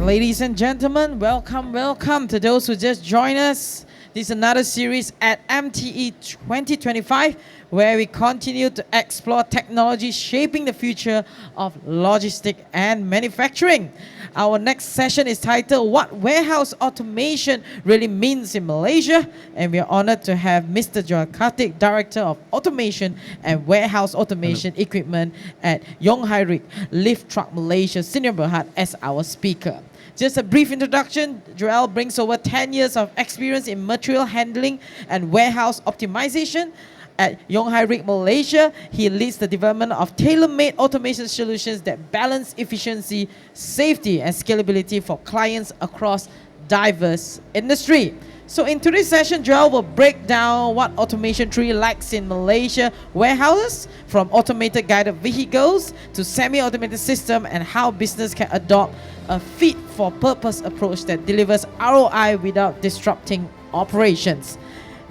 Ladies and gentlemen, welcome to those who just joined us. This is another series at MTE 2025 where we continue to explore technology shaping the future of logistics and manufacturing. Our next session is titled What Warehouse Automation Really Means in Malaysia, and we are honored to have Mr. Karthik, Director of Automation and Warehouse Automation Equipment at Jungheinrich Lift Truck Malaysia, Senior Berhad, as our speaker. Just a brief introduction, Joel brings over 10 years of experience in material handling and warehouse optimization. At Jungheinrich Malaysia, he leads the development of tailor-made automation solutions that balance efficiency, safety, and scalability for clients across diverse industry. So in today's session, Joel will break down what automation truly lacks in Malaysia warehouses, from automated guided vehicles to semi-automated system, and how business can adopt a fit-for-purpose approach that delivers ROI without disrupting operations.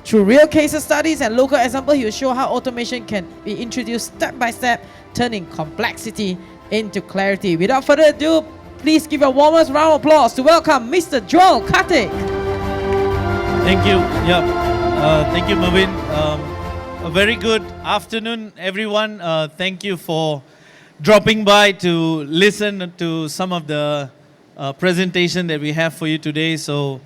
Through real case studies and local examples, he will show how automation can be introduced step by step, turning complexity into clarity. Without further ado, please give a warmest round of applause to welcome Mr. Joel Karthik. Thank you. Thank you, Marvin. A very good afternoon, everyone. Thank you for dropping by to listen to some of the presentation that we have for you today. So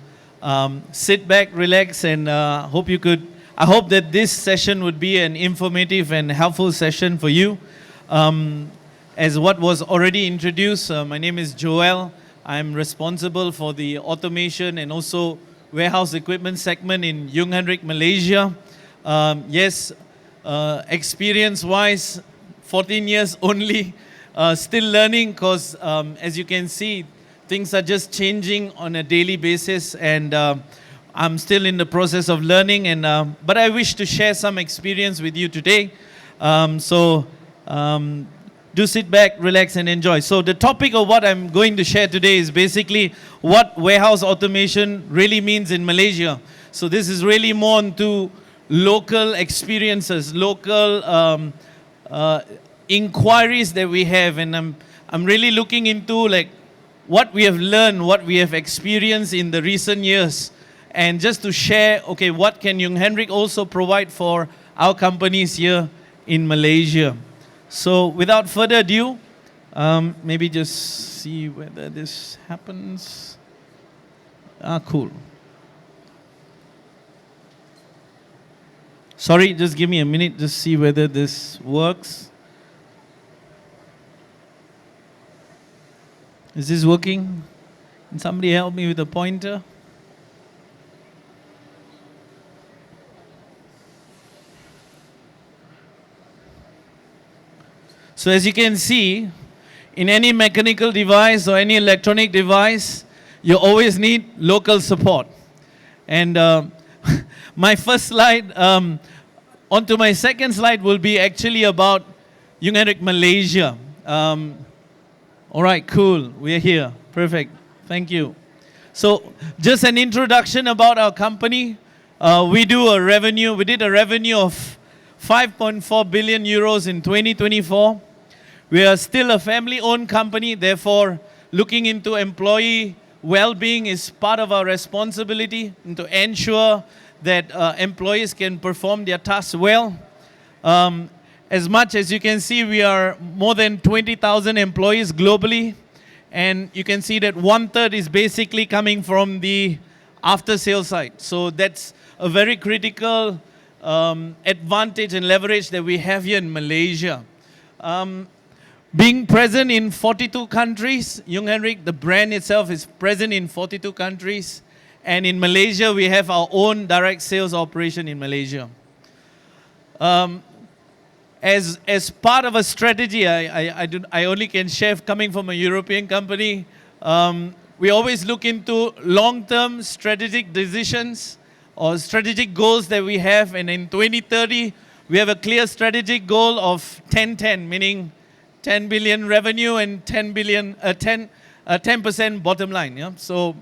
sit back, relax, and I hope that this session would be an informative and helpful session for you. As what was already introduced, my name is Joel. I'm responsible for the automation and also warehouse equipment segment in Jungheinrich, Malaysia. Experience-wise, 14 years only, still learning because as you can see, things are just changing on a daily basis, and I'm still in the process of learning. But I wish to share some experience with you today. Do sit back, relax, and enjoy. So the topic of what I'm going to share today is basically what warehouse automation really means in Malaysia. So this is really more into local experiences, local inquiries that we have, and I'm really looking into like what we have learned, what we have experienced in the recent years, and just to share, okay, what can Jungheinrich also provide for our companies here in Malaysia. So without further ado, maybe just see whether this happens. Cool. Sorry, just give me a minute to see whether this works. Is this working? Can somebody help me with a pointer? So as you can see, in any mechanical device or any electronic device, you always need local support. And my first slide, onto my second slide will be actually about Jungheinrich Malaysia. All right, cool, we're here, perfect, thank you. So just an introduction about our company. We did a revenue of 5.4 billion euros in 2024. We are still a family-owned company, therefore looking into employee well-being is part of our responsibility, and to ensure that employees can perform their tasks well. As much as you can see, we are more than 20,000 employees globally, and you can see that 1/3 is basically coming from the after-sales side. So that's a very critical advantage and leverage that we have here in Malaysia. Being present in 42 countries, Jungheinrich, the brand itself, is present in 42 countries. And in Malaysia, we have our own direct sales operation in Malaysia. As part of a strategy, I only can share coming from a European company, we always look into long-term strategic decisions or strategic goals that we have. And in 2030, we have a clear strategic goal of 10-10, meaning 10 billion revenue and 10% bottom line. Yeah? So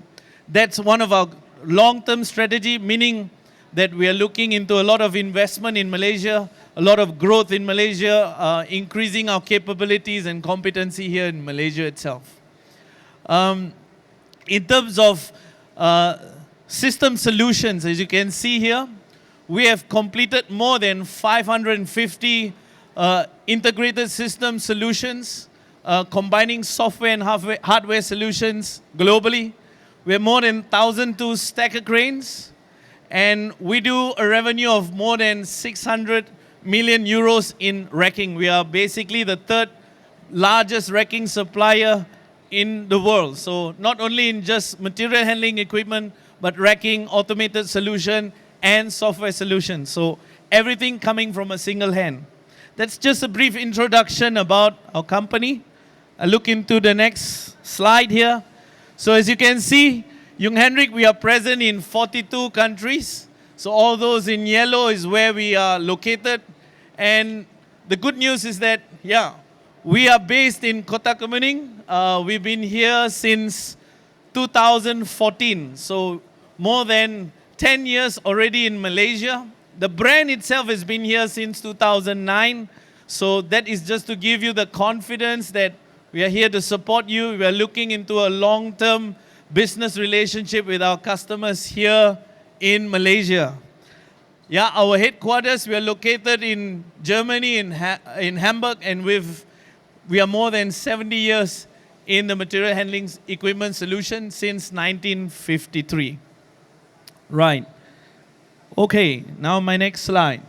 that's one of our long-term strategy, meaning that we are looking into a lot of investment in Malaysia, a lot of growth in Malaysia, increasing our capabilities and competency here in Malaysia itself. In terms of system solutions, as you can see here, we have completed more than 550 integrated system solutions, combining software and hardware solutions globally. We have more than 1,002 stacker cranes, and we do a revenue of more than 600 million euros in racking. We are basically the third largest racking supplier in the world. So not only in just material handling equipment, but racking, automated solution, and software solutions. So everything coming from a single hand. That's just a brief introduction about our company. I look into the next slide here. So as you can see, Jungheinrich, we are present in 42 countries. So all those in yellow is where we are located. And the good news is that, yeah, we are based in Kota Kemuning. We've been here since 2014. So more than 10 years already in Malaysia. The brand itself has been here since 2009. So that is just to give you the confidence that we are here to support you. We are looking into a long-term business relationship with our customers here in Malaysia. Yeah, our headquarters, we are located in Germany, in Hamburg, and we are more than 70 years in the material handling equipment solution since 1953. Right. Okay, now my next slide.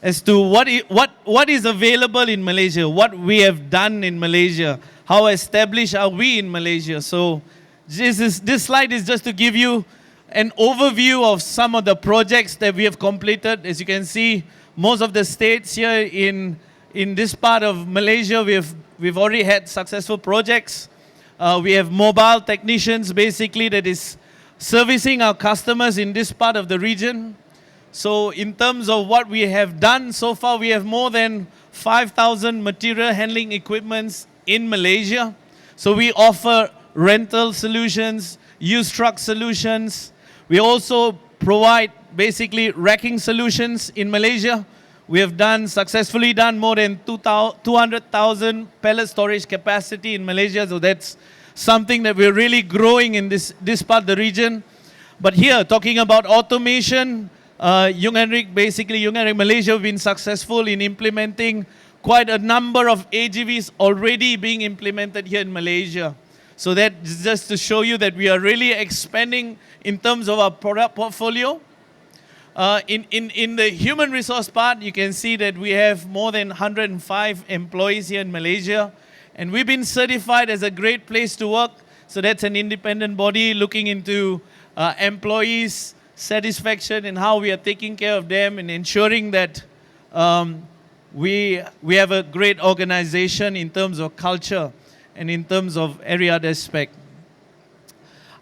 As to what is available in Malaysia, what we have done in Malaysia, how established are we in Malaysia. So this slide is just to give you an overview of some of the projects that we have completed. As you can see, most of the states here in this part of Malaysia, we've already had successful projects. We have mobile technicians, basically, that is servicing our customers in this part of the region. So in terms of what we have done so far, we have more than 5,000 material handling equipments in Malaysia. So we offer rental solutions, used truck solutions. We also provide basically racking solutions in Malaysia. We have successfully done more than 200,000 pallet storage capacity in Malaysia. So that's something that we're really growing in this part of the region. But here, talking about automation, Jungheinrich Malaysia have been successful in implementing quite a number of AGVs already being implemented here in Malaysia. So that's just to show you that we are really expanding in terms of our product portfolio. In the human resource part, you can see that we have more than 105 employees here in Malaysia. And we've been certified as a great place to work. So that's an independent body looking into employees' satisfaction and how we are taking care of them and ensuring that we have a great organization in terms of culture and in terms of every other aspect.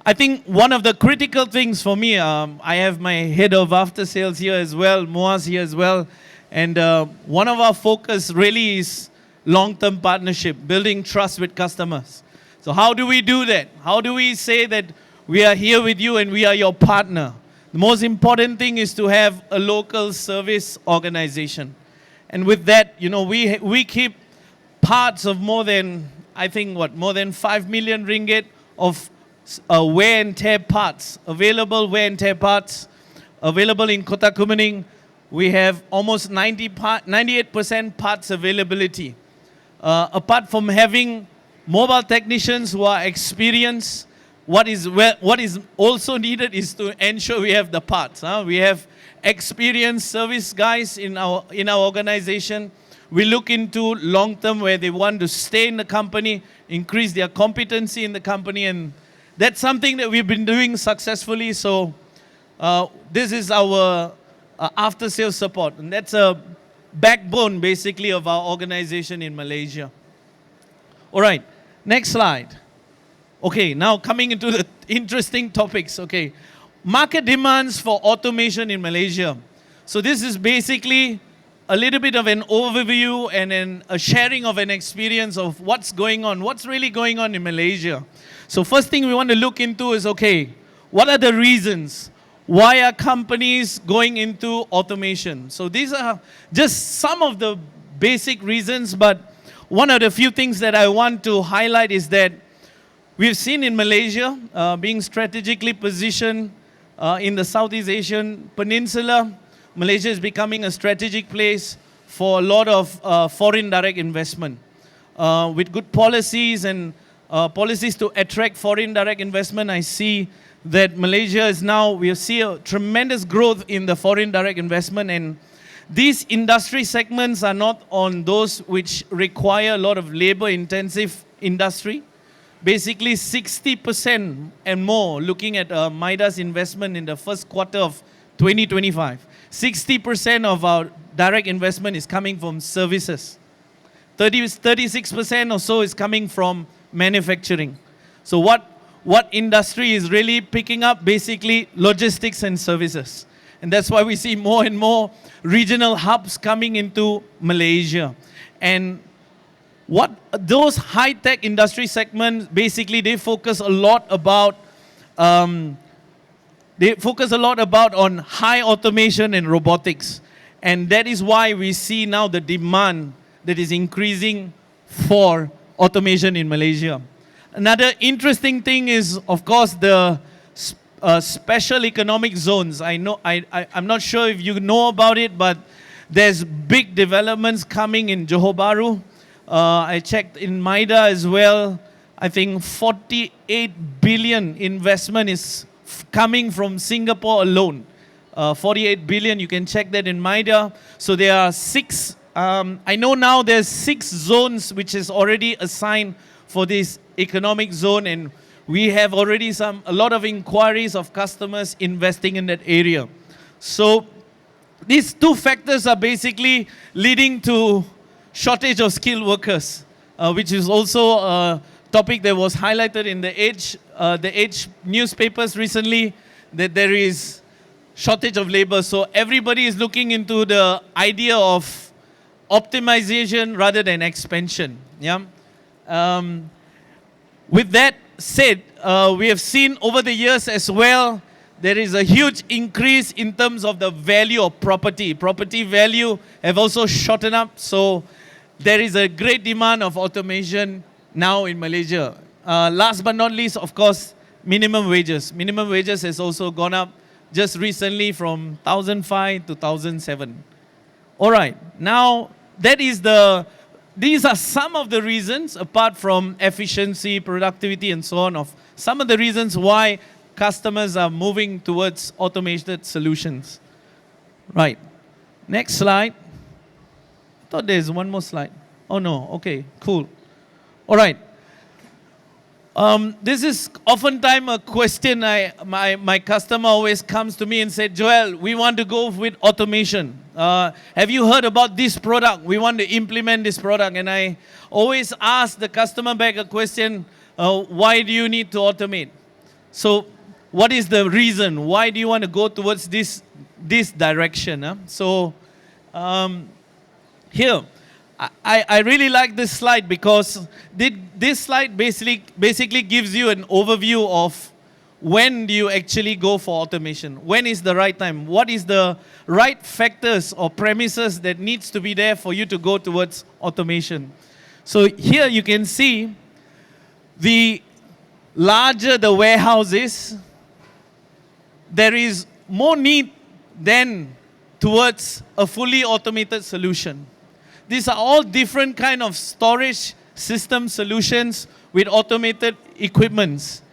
I think one of the critical things for me, I have my head of after sales here as well, Moaz here as well, and one of our focus really is long-term partnership, building trust with customers. So how do we do that? How do we say that we are here with you and we are your partner? The most important thing is to have a local service organization. And with that, you know, we keep parts of more than, I think, more than 5 million ringgit of wear and tear parts, available wear and tear parts, available in Kota Kemuning. We have almost 98% parts availability. Apart from having mobile technicians who are experienced, what is also needed is to ensure we have the parts. We have experienced service guys in our organization. We look into long-term where they want to stay in the company, increase their competency in the company, and that's something that we've been doing successfully. So this is our after-sales support, and that's a backbone basically of our organization in Malaysia. All right, next slide. Okay, now coming into the interesting topics. Okay, market demands for automation in Malaysia. So this is basically a little bit of an overview and a sharing of an experience of what's going on, what's really going on in Malaysia. So first thing we want to look into is, okay, what are the reasons? Why are companies going into automation? So these are just some of the basic reasons, but one of the few things that I want to highlight is that We've seen in Malaysia being strategically positioned in the Southeast Asian peninsula. Malaysia is becoming a strategic place for a lot of foreign direct investment. With good policies and policies to attract foreign direct investment, I see that Malaysia is now, we see a tremendous growth in the foreign direct investment, and these industry segments are not on those which require a lot of labor intensive industry. Basically 60% and more, looking at MIDA's investment in the first quarter of 2025. 60% of our direct investment is coming from services. 36% or so is coming from manufacturing. So what industry is really picking up? Basically logistics and services. And that's why we see more and more regional hubs coming into Malaysia. And what those high-tech industry segments, basically they focus a lot about on high automation and robotics. And that is why we see now the demand that is increasing for automation in Malaysia. Another interesting thing is, of course, the special economic zones. I'm not sure if you know about it, but there's big developments coming in Johor Bahru. I checked in MIDA as well. I think 48 billion investment is coming from Singapore alone. 48 billion, you can check that in MIDA. So there are I know now there's 6 zones which is already assigned for this economic zone, and we have already a lot of inquiries of customers investing in that area. So these two factors are basically leading to shortage of skilled workers, which is also a topic that was highlighted in the Age newspapers recently, that there is shortage of labor. So everybody is looking into the idea of optimization rather than expansion. Yeah. With that said, we have seen over the years as well, there is a huge increase in terms of the value of property. Property value have also shot up. So there is a great demand of automation now in Malaysia. Last but not least, of course, minimum wages. Minimum wages has also gone up just recently from 2005 to 2007. All right, now these are some of the reasons, apart from efficiency, productivity, and so on, of some of the reasons why customers are moving towards automated solutions. Right, next slide. I thought there's one more slide. Oh no, okay, cool. All right. This is oftentimes a question my customer always comes to me and said, Joel, we want to go with automation. Have you heard about this product? We want to implement this product. And I always ask the customer back a question, why do you need to automate? So what is the reason? Why do you want to go towards this direction? So here, I really like this slide because this slide basically gives you an overview of when do you actually go for automation. When is the right time? What is the right factors or premises that needs to be there for you to go towards automation? So here you can see the larger the warehouse is, there is more need than towards a fully automated solution. These are all different kind of storage system solutions with automated equipments.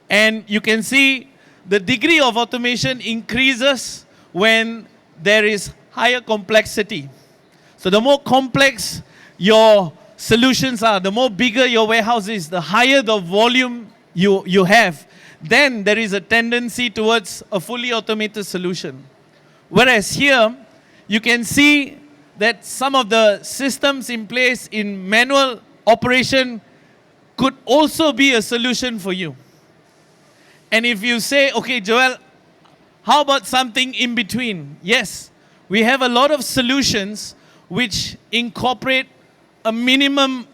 And you can see the degree of automation increases when there is higher complexity. So the more complex your solutions are, the more bigger your warehouse is, the higher the volume you have, then there is a tendency towards a fully automated solution. Whereas here, you can see that some of the systems in place in manual operation could also be a solution for you. And if you say, okay, Joel, how about something in between? Yes, we have a lot of solutions which incorporate a minimum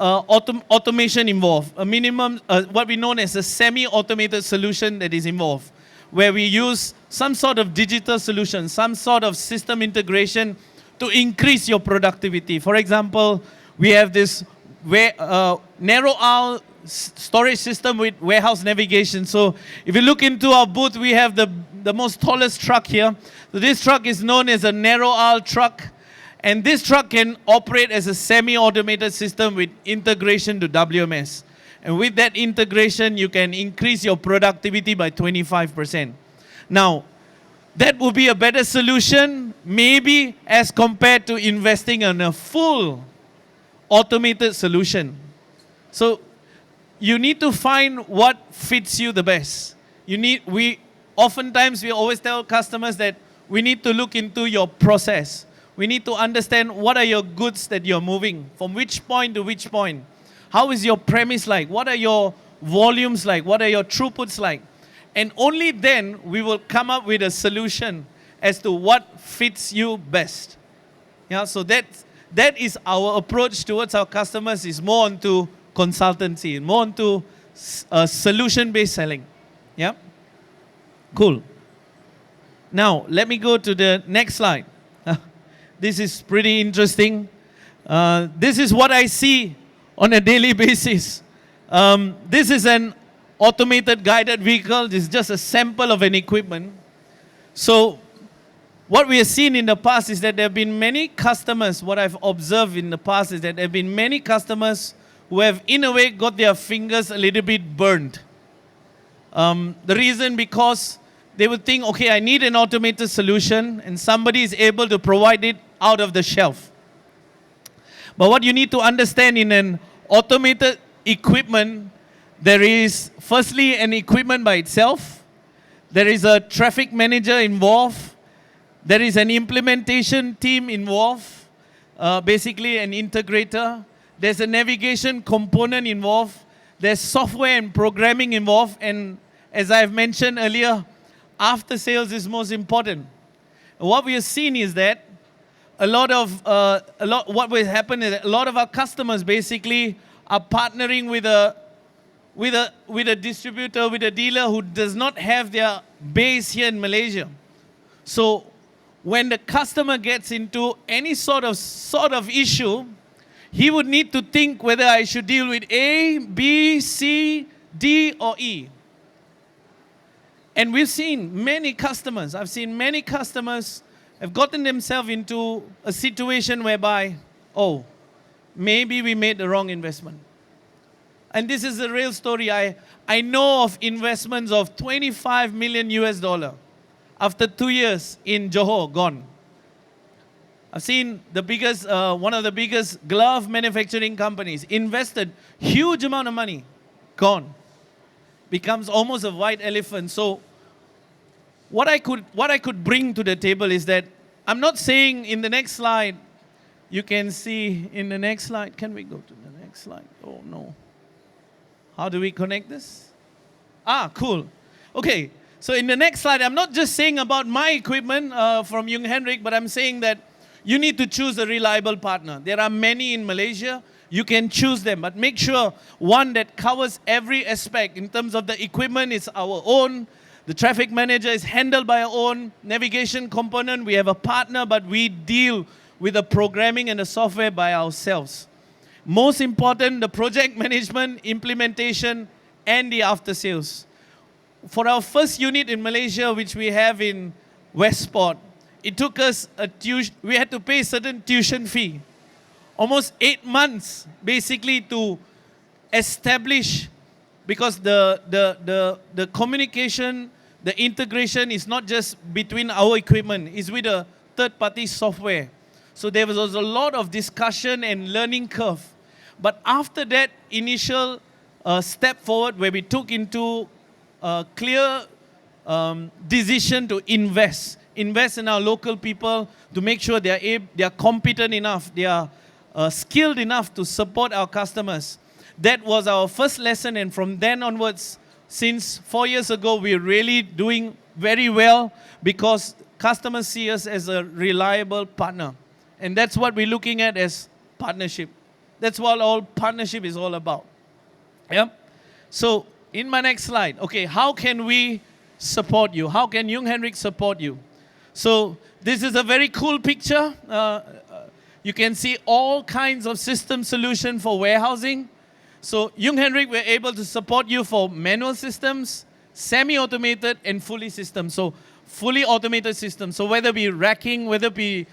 automation involved, a minimum, what we know as a semi-automated solution that is involved, where we use some sort of digital solution, some sort of system integration to increase your productivity. For example, we have this narrow aisle storage system with warehouse navigation. So if you look into our booth, we have the most tallest truck here. So this truck is known as a narrow aisle truck. And this truck can operate as a semi-automated system with integration to WMS. And with that integration, you can increase your productivity by 25%. Now, that would be a better solution, maybe as compared to investing in a full automated solution. So you need to find what fits you the best. Oftentimes we always tell customers that we need to look into your process. We need to understand what are your goods that you're moving, from which point to which point. How is your premise like? What are your volumes like? What are your throughputs like? And only then we will come up with a solution as to what fits you best. Yeah, so that is our approach towards our customers, is more onto consultancy, more onto solution-based selling. Yeah? Cool. Now, let me go to the next slide. This is pretty interesting. This is what I see on a daily basis. This is an automated guided vehicle. This is just a sample of an equipment. So what we have seen in the past is that there have been many customers, what I've observed in the past is that there have been many customers who have in a way got their fingers a little bit burned. The reason because they would think, okay, I need an automated solution and somebody is able to provide it out of the shelf. But what you need to understand in an automated equipment, there is firstly an equipment by itself. There is a traffic manager involved. There is an implementation team involved, basically an integrator. There's a navigation component involved. There's software and programming involved. And as I've mentioned earlier, after sales is most important. What we have seen is that what will happen is that a lot of our customers basically are partnering with a distributor, with a dealer who does not have their base here in Malaysia. So when the customer gets into any sort of issue, he would need to think whether I should deal with A, B, C, D, or E. And we've seen many customers, I've seen many customers have gotten themselves into a situation whereby, oh, maybe we made the wrong investment. And this is a real story. I know of investments of 25 million US dollar after 2 years in Johor, gone. I've seen one of the biggest glove manufacturing companies invested huge amount of money, gone. Becomes almost a white elephant. So what I could bring to the table is that I'm not saying in the next slide, you can see in the next slide, can we go to the next slide? Oh no. How do we connect this? Cool. Okay, so in the next slide, I'm not just saying about my equipment from Jungheinrich, but I'm saying that you need to choose a reliable partner. There are many in Malaysia. You can choose them, but make sure one that covers every aspect. In terms of the equipment, it's our own. The traffic manager is handled by our own. Navigation component, we have a partner, but we deal with the programming and the software by ourselves. Most important, the project management, implementation, and the after sales. For our first unit in Malaysia, which we have in Westport, it took us we had to pay a certain tuition fee. Almost 8 months, basically, to establish, because the communication, the integration is not just between our equipment, it's with a third-party software. So there was a lot of discussion and learning curve. But after that initial step forward, where we took into a clear decision to invest in our local people to make sure they are competent enough, they are skilled enough to support our customers. That was our first lesson, and from then onwards, since 4 years ago, we're really doing very well because customers see us as a reliable partner. And that's what we're looking at as partnership. That's what all partnership is all about. Yeah? So, in my next slide, okay, how can we support you? How can Jungheinrich support you? So, this is a very cool picture. You can see all kinds of system solution for warehousing. So Jungheinrich, we're able to support you for manual systems, semi-automated, and fully systems. So fully automated systems. So whether it be racking, whether it be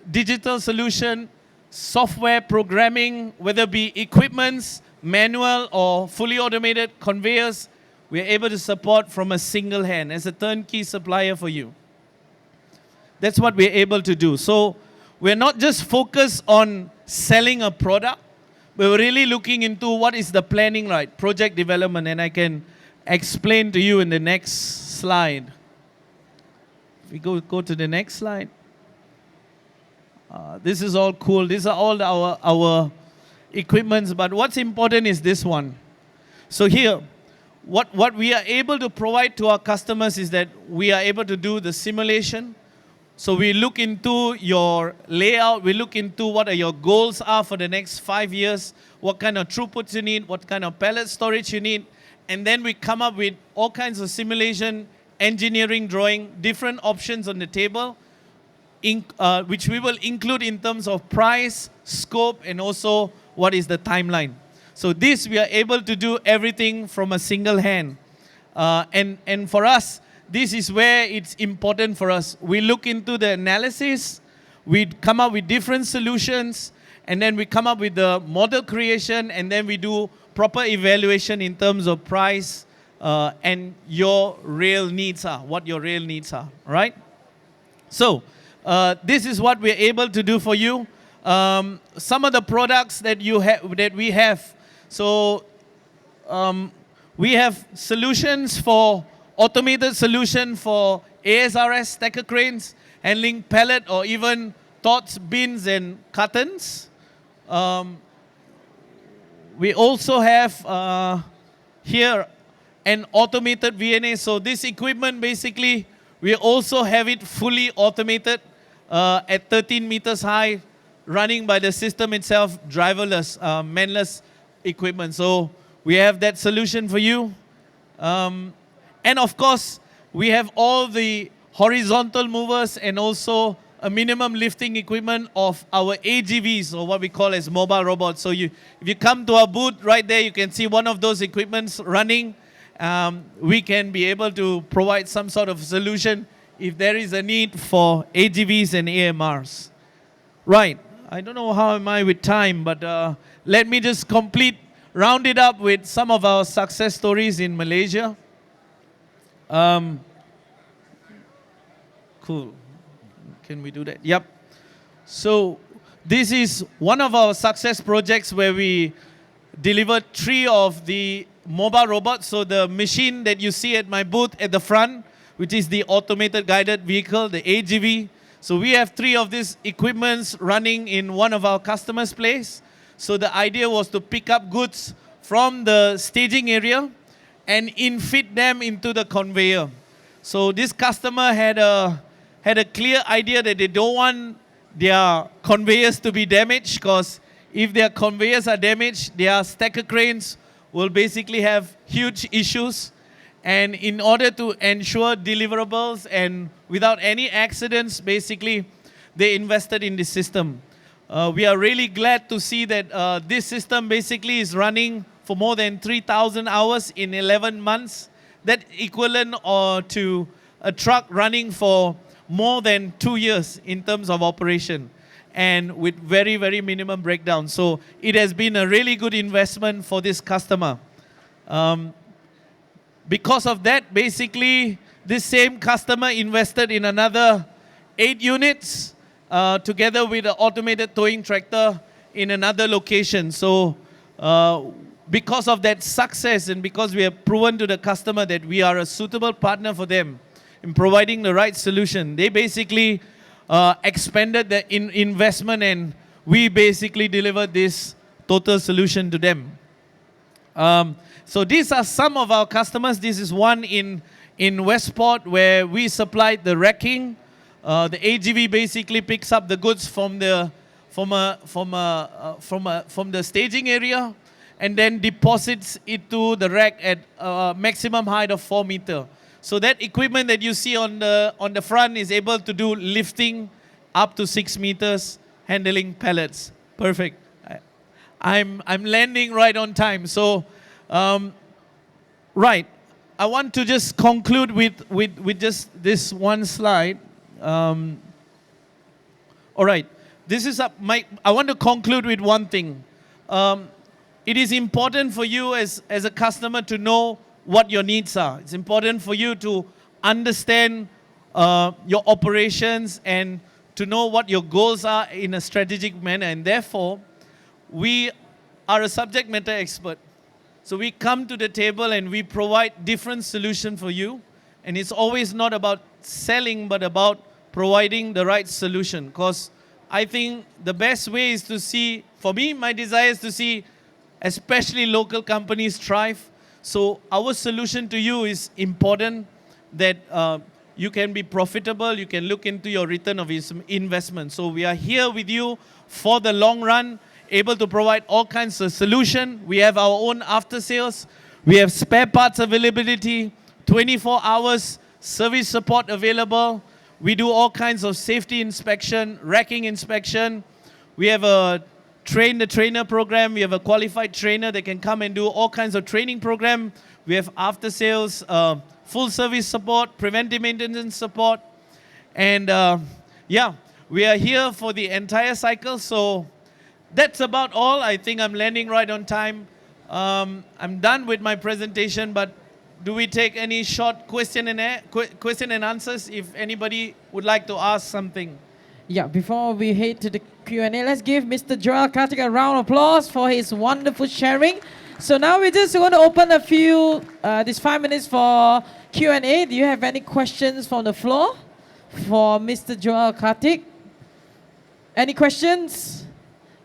digital solution, software programming, whether it be equipments, manual or fully automated conveyors, we're able to support from a single hand as a turnkey supplier for you. That's what we're able to do. So we're not just focused on selling a product, but we're really looking into what is the planning, right? Project development, and I can explain to you in the next slide. If we go to the next slide. This is all cool. These are all our equipments, but what's important is this one. So here, what we are able to provide to our customers is that we are able to do the simulation. So we look into your layout, we look into what are your goals are for the next 5 years, what kind of throughput you need, what kind of pallet storage you need, and then we come up with all kinds of simulation, engineering drawing, different options on the table, which we will include in terms of price, scope, and also what is the timeline. So this, we are able to do everything from a single hand. And for us, this is where it's important for us. We look into the analysis, we come up with different solutions, and then we come up with the model creation, and then we do proper evaluation in terms of price and your real needs are, what your real needs are, right? So this is what we're able to do for you. Some of the products that we have. So we have solutions for automated solution for ASRS stacker cranes, handling pallet or even tots, bins, and cartons. We also have here an automated VNA. So this equipment, basically, we also have it fully automated at 13 meters high, running by the system itself, driverless, manless equipment. So we have that solution for you. And of course, we have all the horizontal movers and also a minimum lifting equipment of our AGVs, or what we call as mobile robots. So if you come to our booth right there, you can see one of those equipments running. We can be able to provide some sort of solution if there is a need for AGVs and AMRs. Right, I don't know how am I with time, but let me just round it up with some of our success stories in Malaysia. Cool. Can we do that? Yep. So this is one of our success projects where we delivered 3 of the mobile robots. So the machine that you see at my booth at the front, which is the automated guided vehicle, the AGV. So we have 3 of these equipments running in one of our customers' place. So the idea was to pick up goods from the staging area and infit them into the conveyor. So this customer had a clear idea that they don't want their conveyors to be damaged, because if their conveyors are damaged, their stacker cranes will basically have huge issues. And in order to ensure deliverables and without any accidents, basically, they invested in this system. We are really glad to see that this system basically is running for more than 3,000 hours in 11 months. That equivalent to a truck running for more than 2 years in terms of operation, and with very, very minimum breakdown. So it has been a really good investment for this customer. Because of that, basically, this same customer invested in another 8 units together with an automated towing tractor in another location. So because of that success, and because we have proven to the customer that we are a suitable partner for them in providing the right solution, they basically expanded the investment, and we basically delivered this total solution to them. So these are some of our customers. This is one in Westport where we supplied the racking. The AGV basically picks up the goods from the staging area and then deposits it to the rack at a maximum height of 4 meters. So that equipment that you see on the front is able to do lifting up to 6 meters, handling pallets. Perfect. I'm landing right on time. So, right, I want to just conclude with just this one slide. All right, this is I want to conclude with one thing. It is important for you as a customer to know what your needs are. It's important for you to understand your operations and to know what your goals are in a strategic manner. And therefore, we are a subject matter expert. So we come to the table and we provide different solutions for you. And it's always not about selling, but about providing the right solution. Because I think the best way is to see, for me, my desire is to see especially local companies thrive. So our solution to you is important, that you can be profitable, you can look into your return of investment. So we are here with you for the long run, able to provide all kinds of solution. We have our own after sales. We have spare parts availability, 24 hours service support available. We do all kinds of safety inspection, racking inspection. We have a train the trainer program. We have a qualified trainer that can come and do all kinds of training program. We have after sales, full service support, preventive maintenance support. And yeah, we are here for the entire cycle. So that's about all. I think I'm landing right on time. I'm done with my presentation, but do we take any short question and answers if anybody would like to ask something? Yeah, before we head to the Q&A, let's give Mr. Joel Karthik a round of applause for his wonderful sharing. So now we're just going to open a few, this 5 minutes for Q&A. Do you have any questions from the floor for Mr. Joel Karthik? Any questions?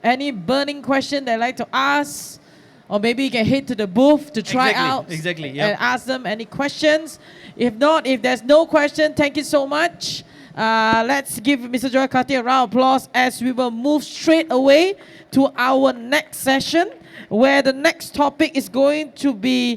Any burning question they'd like to ask? Or maybe you can head to the booth to try out Exactly. and ask them any questions. If not, if there's no question, thank you so much. Let's give Mr. Joel Karthik a round of applause as we will move straight away to our next session, where the next topic is going to be